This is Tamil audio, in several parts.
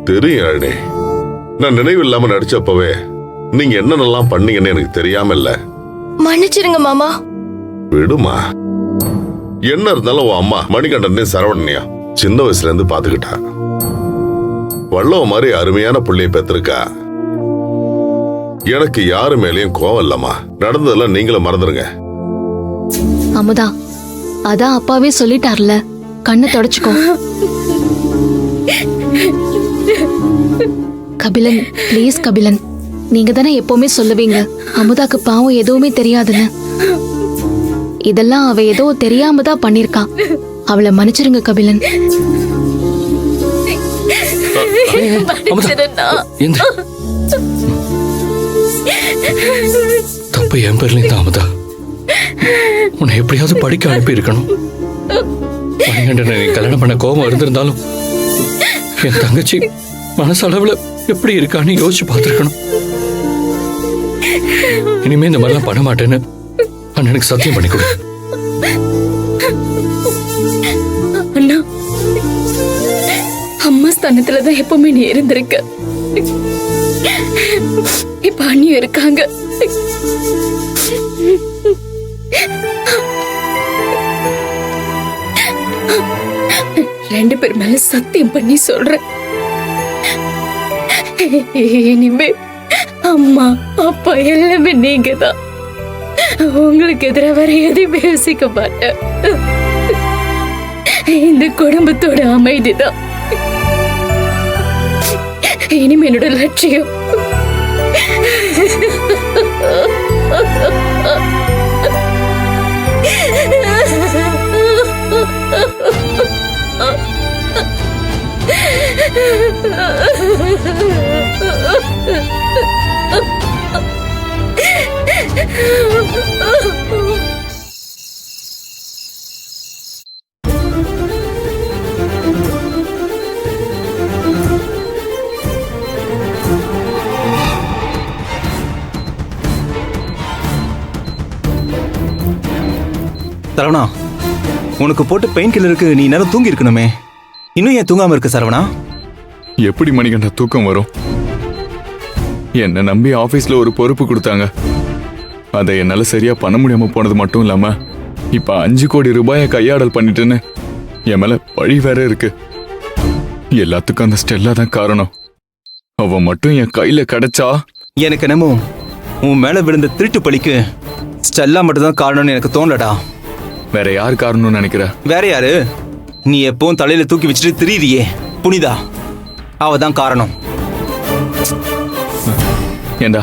தெரியும் யாழினி. நான் நினைவு இல்லாம நடிச்சப்பவே நீங்க என்னென்னலாம் பண்ணீங்கன்னு எனக்கு தெரியாம இல்ல. மன்னிச்சிருங்க மாமா. விடுமா. என்ன இருந்தாலும் உன் அம்மா மணிகண்டனையும் சரவணனையும் சின்ன வயசுல இருந்து பாத்துக்கிட்டா. வல்லவ மாதிரி அருமையான பிள்ளைய பெற்றிருக்கா. எனக்கு யாரு மேலயும் கோவம் இல்லம்மா. நடந்ததெல்லாம் நீங்களும் மறந்துருங்க. அமுதா, அதான் அப்பாவே சொல்லிட்டார்ல, கண்ணை தொடச்சுக்கோ. கபிலன், ப்ளீஸ் கபிலன், நீங்க தானே எப்பவுமே சொல்லுவீங்க அமுதாக்கு பாவம் எதுவுமே தெரியாதுன்னு. இதெல்லாம் அவ ஏதோ தெரியாம தான் பண்ணிருக்கா. அவளை மன்னிச்சிருங்க கபிலன். தப்பு என் பேர்ல இந்த அமுதா. உன்னை எப்படியாவது படிக்க அனுப்பி இருக்கணும். மணிகண்டனை கல்யாணம் பண்ண கோபம் இருந்திருந்தாலும் என் தங்கச்சி மனசளவுல எப்படி இருக்கான்னு யோசிச்சு பார்த்திருக்கணும். இனிமே இந்த மாதிரிலாம் பண்ண மாட்டேன்னு அண்ணனுக்கு சத்தியம் பண்ணி கொடு. அண்ணா, அம்மா ஸ்தானத்துலதான் எப்பவுமே நீ இருந்திருக்க. இப்ப அண்ணியும் இருக்காங்க. ரெண்டு பேர் மேல சத்தியம் பண்ணி சொல்றேன், இனிமே அம்மா அப்பா எல்லாமே நீங்க தான். உங்களுக்கு எதிராக வர எதையுமே யோசிக்க மாட்டேன். இந்த குடும்பத்தோட அமைதிதான் இனிமே என்னோட லட்சியம். சரவணா, உனக்கு போட்டு பெயின் கில்லருக்கு நீ நேரம் தூங்கி இருக்கணுமே. இன்னும் ஏன் தூங்காம இருக்க சரவணா? எப்படி மணிகண்டா தூக்கம் வரும்? என்ன நம்பி ஆபீஸ்ல ஒரு பொறுப்பு கொடுத்தாங்க. அதை என்னால சரியா பண்ண முடியாம போனது மட்டும் இல்லாம இப்ப 5 கோடி ரூபாயை கையாடல் பண்ணிட்டுன்னு என் மேல பழி வேற இருக்கு. எல்லாத்துக்கும் அந்த ஸ்டெல்லா தான் காரணம். அவ மட்டும் என் கையில கிடைச்சா. எனக்கு என்னமோ உன் மேல விழுந்த திருட்டு பழிக்கு ஸ்டெல்லா மட்டும் தான் காரணம்னு எனக்கு தோணலடா. வேற யார் காரணம்னு நினைக்கிற? வேற யாரு? நீ எப்பவும் தலையில தூக்கி வச்சுட்டு திரியிறியே புனிதா, அவதான் காரணம். ஏண்டா,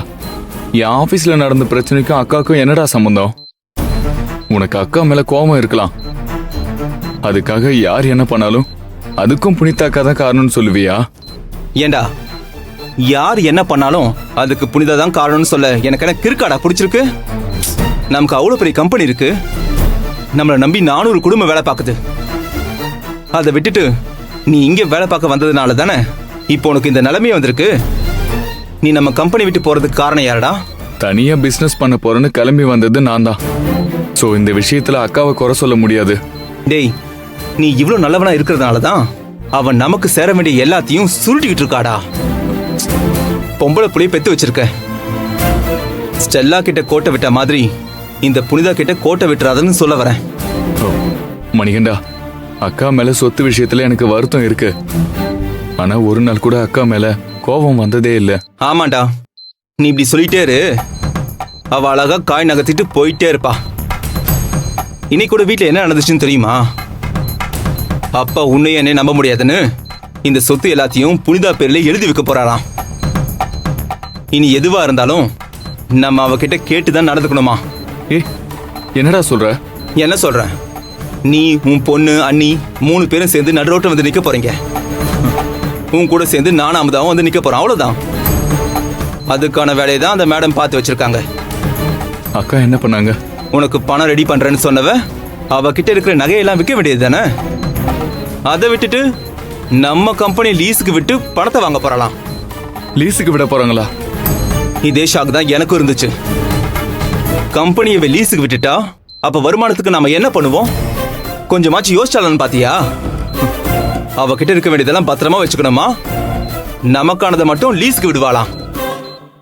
என் ஆபீஸ்ல நடந்த பிரச்சனைக்கும் அக்காவுக்கும் என்னடா சம்பந்தம்? உனக்கு அக்கா மேல கோபம் இருக்கலாம். அதுக்காக யார் என்ன பண்ணாலும் அதுக்கும் புனிதா அக்கா தான் காரணம்னு சொல்லுவியா? ஏண்டா, யார் என்ன பண்ணாலும் அதுக்கு புனிதா தான் காரணம்னு சொல்ல எனக்கு என்ன கிறுக்காடா பிடிச்சிருக்கு? நமக்கு அவ்வளவு பெரிய கம்பெனி இருக்கு, நம்மளை நம்பி 400 குடும்பம் வேலை பார்க்குது. அதை விட்டுட்டு நீ இங்க வேலை பார்க்க வந்ததுனால தானே இப்போ உனக்கு இந்த நிலைமையே வந்திருக்கு. நீ நம்ம கம்பெனி விட்டு போறதுக்கு காரணம் யாரடா? தனியா பிசினஸ் பண்ண போறேன்னு கிளம்பி வந்தது நான் தான். சோ இந்த விஷயத்துல அக்காவை குறை சொல்ல முடியாது. டேய், நீ இவ்வளவு நல்லவனா இருக்கிறதுனால தான் அவன் நமக்கு சேர வேண்டிய எல்லாத்தையும் சுருட்டிக்கிட்டு இருக்காடா. பொம்பளை புள்ளைய பெத்து வச்சிருக்க. ஸ்டெல்லா கிட்ட கோட்டை விட்ட மாதிரி இந்த புனிதா கிட்ட கோட்டை விட்டுறாதுன்னு சொல்ல வரேன். மணிகண்டா, அக்கா மேல சொத்து விஷயத்துல எனக்கு வருத்தம் இருக்கு. ஆனா ஒரு நாள் கூட அக்கா மேல கோபம் வந்ததே இல்ல. ஆமாண்டா, நீ இப்படி சொல்லிட்டே இரு, அவ அழகா காய் நகர்த்திட்டு போயிட்டே இருப்பா. இன்னைக்கு கூட வீட்டுல என்ன நடந்துச்சுன்னு தெரியுமா? அப்பா உன்னையும் என்ன நம்ப முடியாதுன்னு இந்த சொத்து எல்லாத்தையும் புனிதா பேர்ல எழுதி வைக்க போறாராம். இனி எதுவா இருந்தாலும் நம்ம அவகிட்ட கேட்டுதான் நடந்துக்கணுமா? ஏ, என்னடா சொல்ற? என்ன சொல்றேன்? நீ, உன் பொண்ணு, அண்ணி 3 பேரும் சேர்ந்து நடுரோட்டம் வந்து நிக்க போறீங்க. உன் கூட சேர்ந்து நானும் அமுதாவும் வந்து நிக்க போறோம், அவ்வளவுதான். அதுக்கான வேலையை தான் அந்த மேடம் பார்த்து வச்சிருக்காங்க. அக்கா என்ன பண்ணாங்க? உனக்கு பணம் ரெடி பண்றேன்னு சொன்னவ அவகிட்ட இருக்கிற நகையெல்லாம் விற்க வேண்டியது தானே. அதை விட்டுட்டு நம்ம கம்பெனி லீஸுக்கு விட்டு பணத்தை வாங்க போறலாம். லீஸுக்கு விட போறாங்களா? இதே ஷாக் தான் எனக்கும் இருந்துச்சு. கம்பெனியை லீஸுக்கு விட்டுட்டா அப்ப வருமானத்துக்கு நாம என்ன பண்ணுவோம்? கொஞ்சமாச்சு யோசிச்சாலன்னு பாத்தியா? அவகிட்ட இருக்க வேண்டியதெல்லாம் பத்திரமா வச்சுக்கணுமா? நமக்கானதை மட்டும் லீஸுக்கு விடுவாளாம்.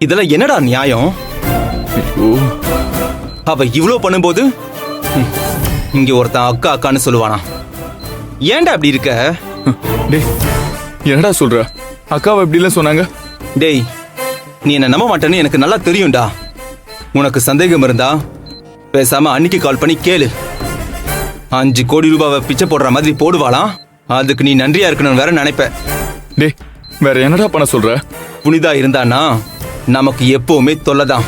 இதெல்லாம் என்னடா நியாயம்? ஐயோ, அவ இவ்ளோ பண்ணும்போது இங்க ஒருத்தன் அக்கா அக்கான்னு சொல்லுவானா? ஏன்டா அப்படி இருக்க? டேய் என்னடா சொல்ற? அக்காவை எப்படிலாம் சொன்னாங்க? டேய், நீ என்ன நம்ப மாட்டேன்னு எனக்கு நல்லா தெரியும்டா. உனக்கு சந்தேகம் இருந்தா பேசாம அன்னைக்கு கால் பண்ணி கேளு. 5 கோடி ரூபாவை பிச்சை போடுற மாதிரி போடுவாளாம். அதுக்கு நீ நன்றியா இருக்கணும்னு வேற நினைப்ப. டேய் வேற என்னடா பண்ண சொல்ற? புனிதா இருந்தானா நமக்கு எப்பவுமே தொல்லைதான்.